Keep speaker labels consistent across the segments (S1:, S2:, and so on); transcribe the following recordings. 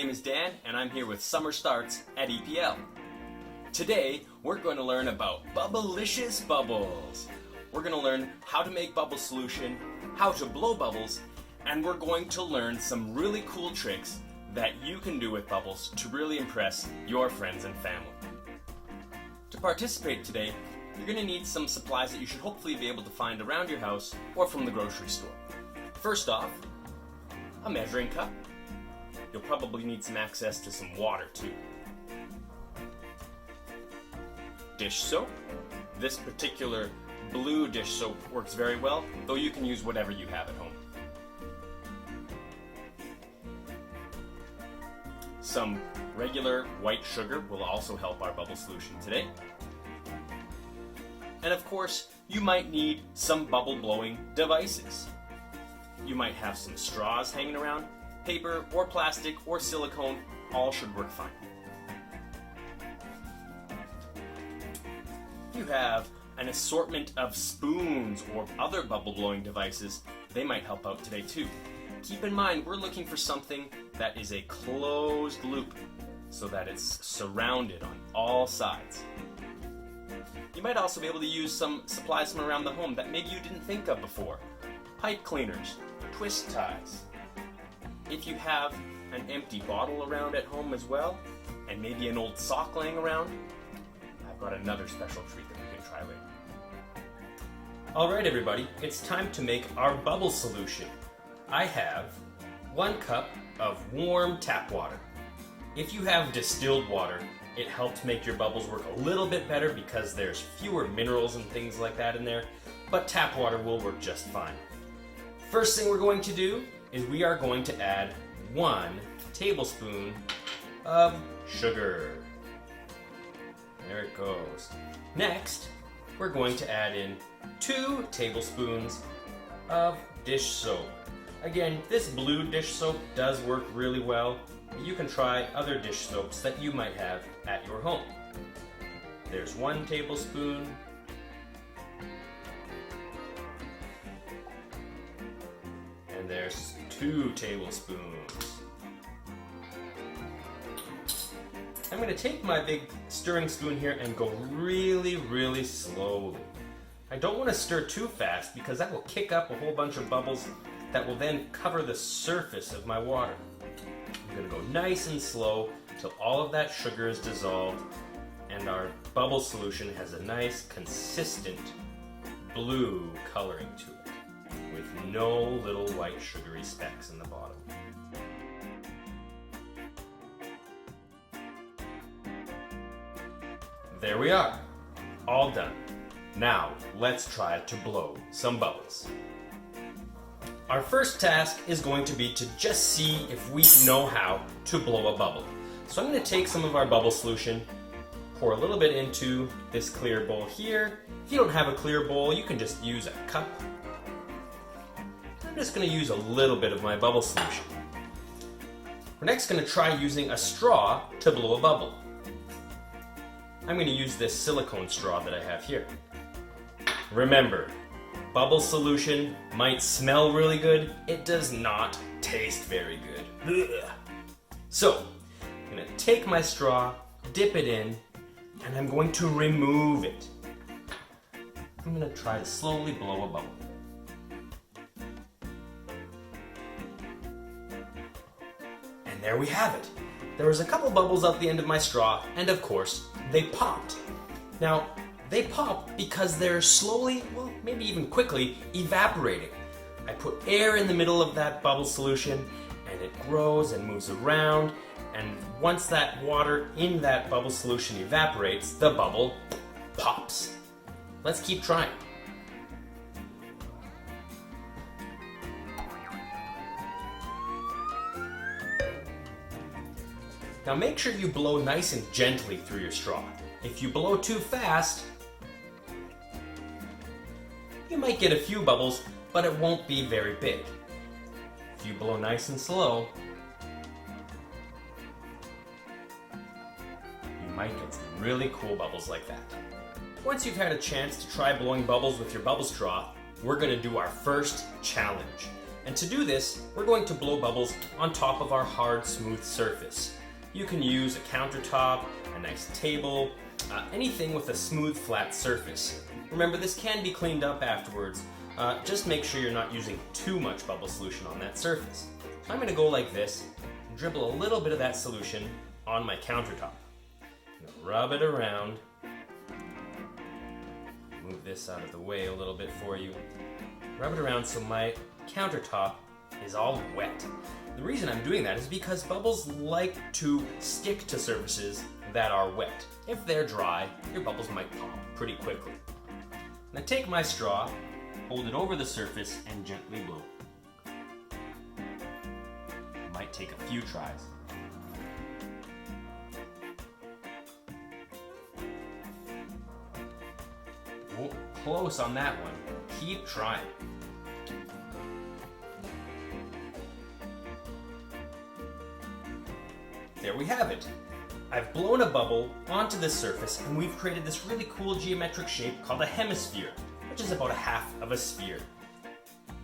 S1: name is Dan, and I'm here with Summer Starts at EPL. Today, we're going to learn about Bubblicious bubbles. We're going to learn how to make bubble solution, how to blow bubbles, and we're going to learn some really cool tricks that you can do with bubbles to really impress your friends and family. To participate today, you're going to need some supplies that you should hopefully be able to find around your house or from the grocery store. First off, a measuring cup. You'll probably need some access to some water too. Dish soap. This particular blue dish soap works very well, though you can use whatever you have at home. Some regular white sugar will also help our bubble solution today. And of course, you might need some bubble blowing devices. You might have some straws hanging around. Paper or plastic or silicone, all should work fine. If you have an assortment of spoons or other bubble blowing devices, they might help out today too. Keep in mind, we're looking for something that is a closed loop so that it's surrounded on all sides. You might also be able to use some supplies from around the home that maybe you didn't think of before. Pipe cleaners, twist ties. If you have an empty bottle around at home as well, and maybe an old sock laying around, I've got another special treat that we can try later. Alright everybody, it's time to make our bubble solution. I have 1 cup of warm tap water. If you have distilled water, it helps make your bubbles work a little bit better because there's fewer minerals and things like that in there, but tap water will work just fine. First thing we're going to do is we are going to add 1 tablespoon of sugar. There it goes. Next, we're going to add in 2 tablespoons of dish soap. Again, this blue dish soap does work really well. You can try other dish soaps that you might have at your home. There's 1 tablespoon. And there's 2 tablespoons. I'm going to take my big stirring spoon here and go really slowly. I don't want to stir too fast because that will kick up a whole bunch of bubbles that will then cover the surface of my water. I'm going to go nice and slow till all of that sugar is dissolved and our bubble solution has a nice consistent blue coloring to it, with no little white sugary specks in the bottom. There we are, all done. Now, let's try to blow some bubbles. Our first task is going to be to just see if we know how to blow a bubble. So I'm going to take some of our bubble solution, pour a little bit into this clear bowl here. If you don't have a clear bowl, you can just use a cup. I'm just going to use a little bit of my bubble solution. We're next going to try using a straw to blow a bubble. I'm going to use this silicone straw that I have here. Remember, bubble solution might smell really good. It does not taste very good. Ugh. So, I'm going to take my straw, dip it in, and I'm going to remove it. I'm going to try to slowly blow a bubble. And there we have it. There was a couple bubbles out the end of my straw, and of course, they popped. Now, they pop because they're slowly, well, maybe even quickly, evaporating. I put air in the middle of that bubble solution, and it grows and moves around, and once that water in that bubble solution evaporates, the bubble pops. Let's keep trying. Now make sure you blow nice and gently through your straw. If you blow too fast, you might get a few bubbles, but it won't be very big. If you blow nice and slow, you might get some really cool bubbles like that. Once you've had a chance to try blowing bubbles with your bubble straw, we're going to do our first challenge. And to do this, we're going to blow bubbles on top of our hard, smooth surface. You can use a countertop, a nice table, anything with a smooth, flat surface. Remember, this can be cleaned up afterwards. Just make sure you're not using too much bubble solution on that surface. So I'm going to go like this, dribble a little bit of that solution on my countertop. Rub it around. Move this out of the way a little bit for you. Rub it around so my countertop is all wet. The reason I'm doing that is because bubbles like to stick to surfaces that are wet. If they're dry, your bubbles might pop pretty quickly. Now take my straw, hold it over the surface, and gently blow. It might take a few tries. Oh, close on that one. Keep trying. There we have it. I've blown a bubble onto this surface and we've created this really cool geometric shape called a hemisphere, which is about a half of a sphere.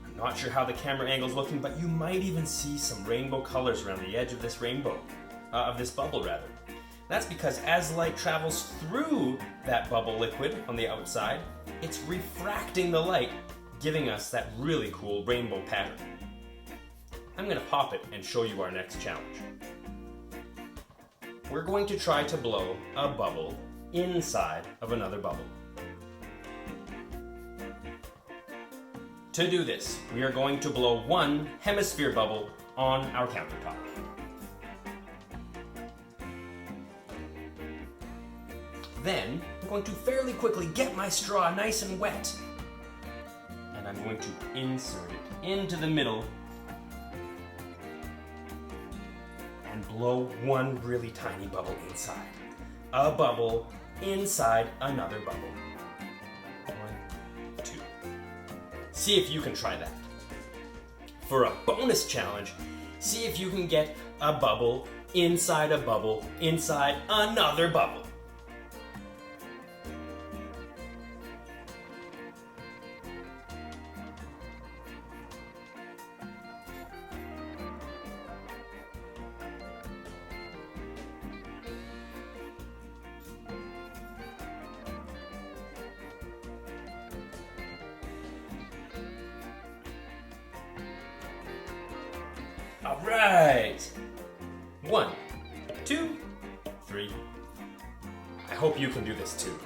S1: I'm not sure how the camera angle is looking, but you might even see some rainbow colors around the edge of this bubble rather. That's because as light travels through that bubble liquid on the outside, it's refracting the light, giving us that really cool rainbow pattern. I'm going to pop it and show you our next challenge. We're going to try to blow a bubble inside of another bubble. To do this, we are going to blow one hemisphere bubble on our countertop. Then, I'm going to fairly quickly get my straw nice and wet. And I'm going to insert it into the middle and blow one really tiny bubble inside. A bubble inside another bubble. 1, 2. See if you can try that. For a bonus challenge, see if you can get a bubble inside another bubble. All right. 1, 2, 3. I hope you can do this too.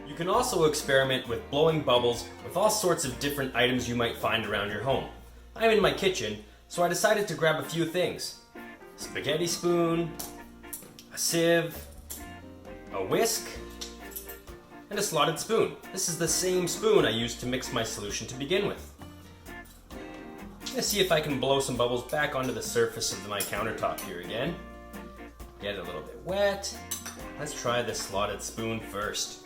S1: You can also experiment with blowing bubbles with all sorts of different items you might find around your home. I'm in my kitchen, so I decided to grab a few things. A spaghetti spoon, a sieve, a whisk, and a slotted spoon. This is the same spoon I used to mix my solution to begin with. Let's see if I can blow some bubbles back onto the surface of my countertop here again. Get it a little bit wet. Let's try the slotted spoon first.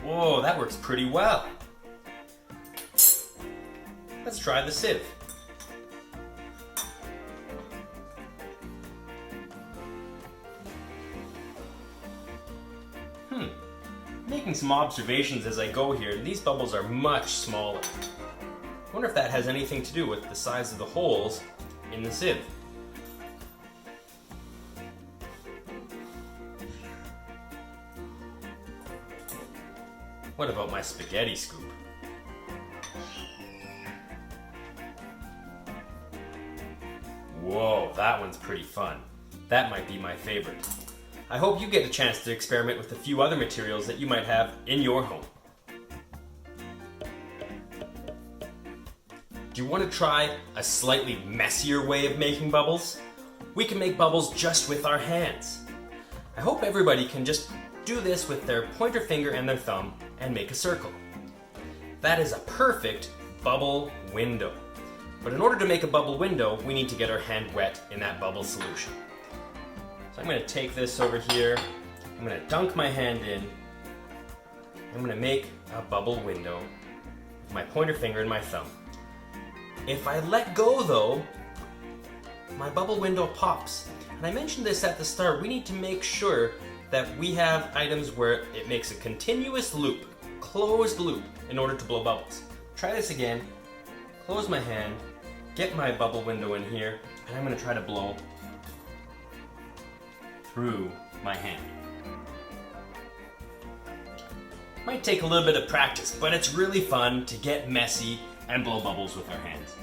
S1: Whoa, that works pretty well. Let's try the sieve. Making some observations as I go here, these bubbles are much smaller. I wonder if that has anything to do with the size of the holes in the sieve. What about my spaghetti scoop? Whoa, that one's pretty fun. That might be my favorite. I hope you get a chance to experiment with a few other materials that you might have in your home. Do you want to try a slightly messier way of making bubbles? We can make bubbles just with our hands. I hope everybody can just do this with their pointer finger and their thumb and make a circle. That is a perfect bubble window. But in order to make a bubble window, we need to get our hand wet in that bubble solution. So I'm going to take this over here, I'm going to dunk my hand in, I'm going to make a bubble window with my pointer finger and my thumb. If I let go though, my bubble window pops. And I mentioned this at the start, we need to make sure that we have items where it makes a continuous loop. closed loop in order to blow bubbles. Try this again. Close my hand, get my bubble window in here, and I'm going to try to blow through my hand. Might take a little bit of practice, but it's really fun to get messy and blow bubbles with our hands.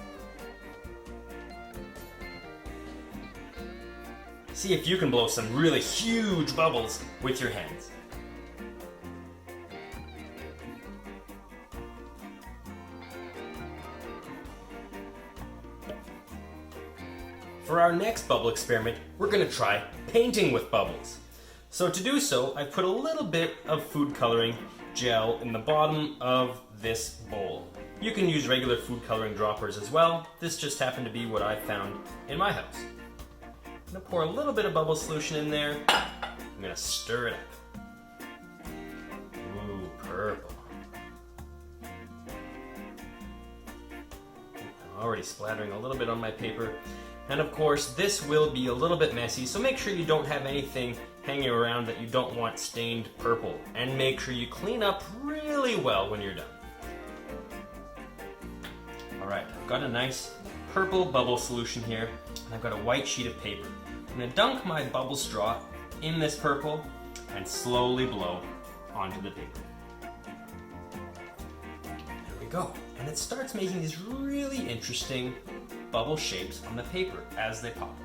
S1: See if you can blow some really huge bubbles with your hands. For our next bubble experiment, we're going to try painting with bubbles. So to do so, I've put a little bit of food coloring gel in the bottom of this bowl. You can use regular food coloring droppers as well. This just happened to be what I found in my house. I'm going to pour a little bit of bubble solution in there. I'm going to stir it up. Ooh, purple. I'm already splattering a little bit on my paper. And of course, this will be a little bit messy, so make sure you don't have anything hanging around that you don't want stained purple. And make sure you clean up really well when you're done. Alright, I've got a nice purple bubble solution here, and I've got a white sheet of paper. I'm going to dunk my bubble straw in this purple and slowly blow onto the paper. There we go. And it starts making these really interesting bubble shapes on the paper as they pop.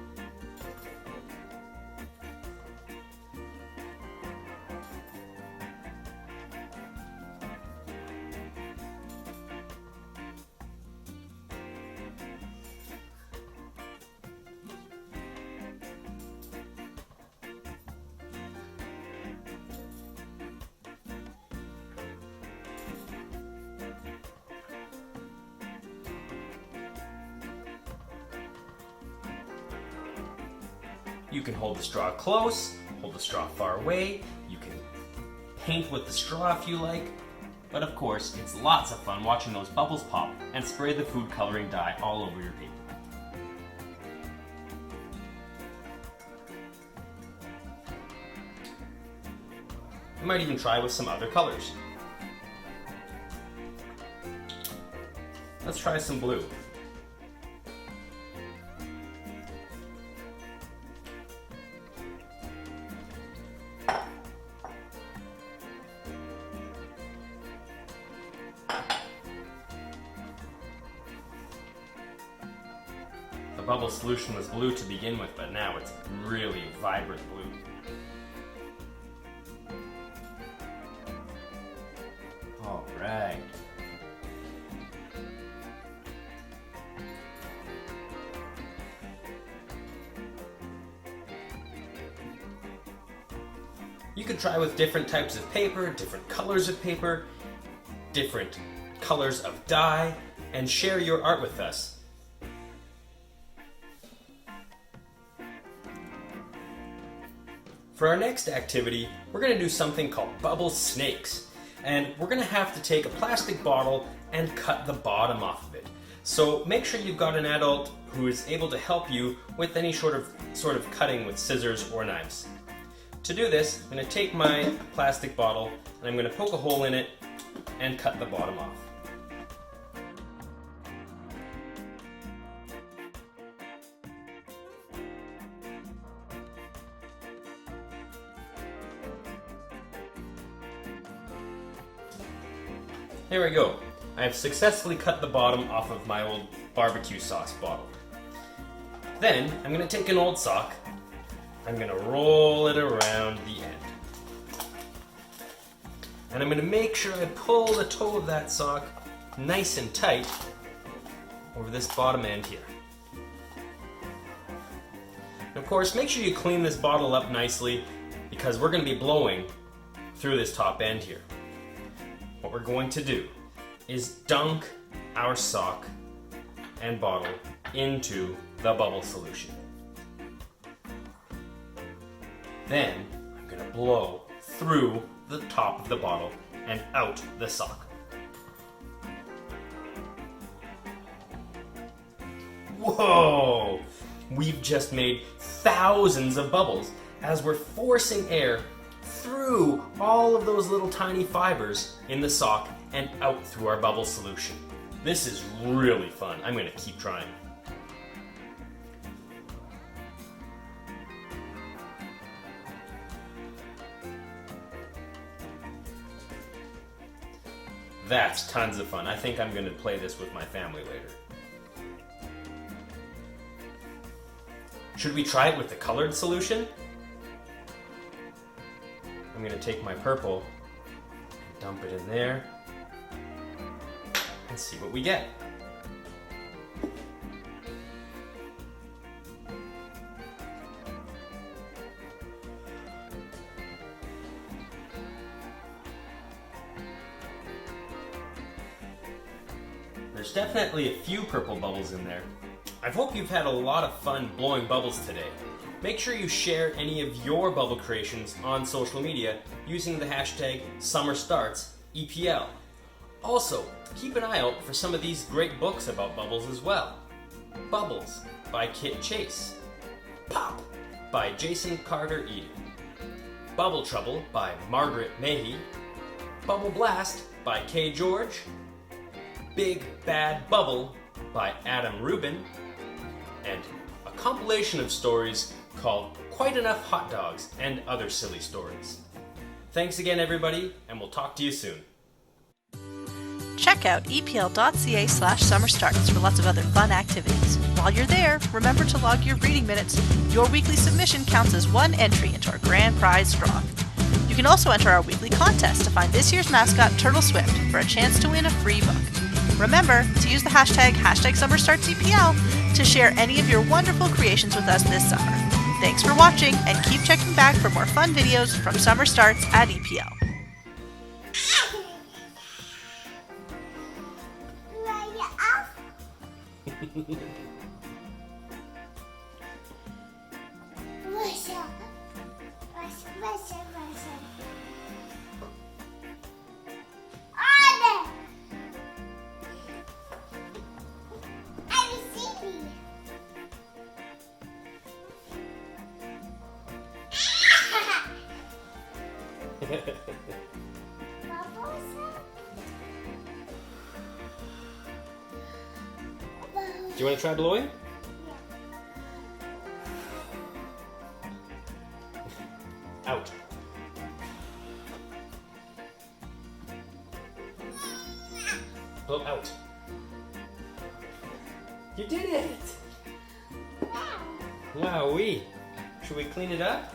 S1: You can hold the straw close, hold the straw far away, you can paint with the straw if you like, but of course, it's lots of fun watching those bubbles pop and spray the food coloring dye all over your paper. You might even try with some other colors. Let's try some blue. The bubble solution was blue to begin with, but now it's really vibrant blue. All right. You could try with different types of paper, different colors of paper, different colors of dye, and share your art with us. For our next activity, we're going to do something called bubble snakes. And we're going to have to take a plastic bottle and cut the bottom off of it. So make sure you've got an adult who is able to help you with any sort of cutting with scissors or knives. To do this, I'm going to take my plastic bottle and I'm going to poke a hole in it and cut the bottom off. There we go. I have successfully cut the bottom off of my old barbecue sauce bottle. Then, I'm going to take an old sock. I'm going to roll it around the end. And I'm going to make sure I pull the toe of that sock nice and tight over this bottom end here. And of course, make sure you clean this bottle up nicely because we're going to be blowing through this top end here. What we're going to do is dunk our sock and bottle into the bubble solution. Then I'm going to blow through the top of the bottle and out the sock. Whoa! We've just made thousands of bubbles as we're forcing air through all of those little tiny fibers in the sock and out through our bubble solution. This is really fun. I'm going to keep trying. That's tons of fun. I think I'm going to play this with my family later. Should we try it with the colored solution? I'm going to take my purple, dump it in there, and see what we get. There's definitely a few purple bubbles in there. I hope you've had a lot of fun blowing bubbles today. Make sure you share any of your bubble creations on social media using the hashtag SummerStartsEPL. Also, keep an eye out for some of these great books about bubbles as well. Bubbles by Kit Chase. Pop by Jason Carter Eden. Bubble Trouble by Margaret Mahey. Bubble Blast by Kay George. Big Bad Bubble by Adam Rubin. And a compilation of stories called Quite Enough Hot Dogs and Other Silly Stories. Thanks again, everybody, and we'll talk to you soon.
S2: Check out epl.ca/summerstarts for lots of other fun activities. While you're there, remember to log your reading minutes. Your weekly submission counts as one entry into our grand prize draw. You can also enter our weekly contest to find this year's mascot, Turtle Swift, for a chance to win a free book. Remember to use the hashtag SummerStartsEPL to share any of your wonderful creations with us this summer. Thanks for watching, and keep checking back for more fun videos from Summer Starts at EPL.
S1: Do you want to try blowing? Out. Blow out. You did it! Wowee! Should we clean it up?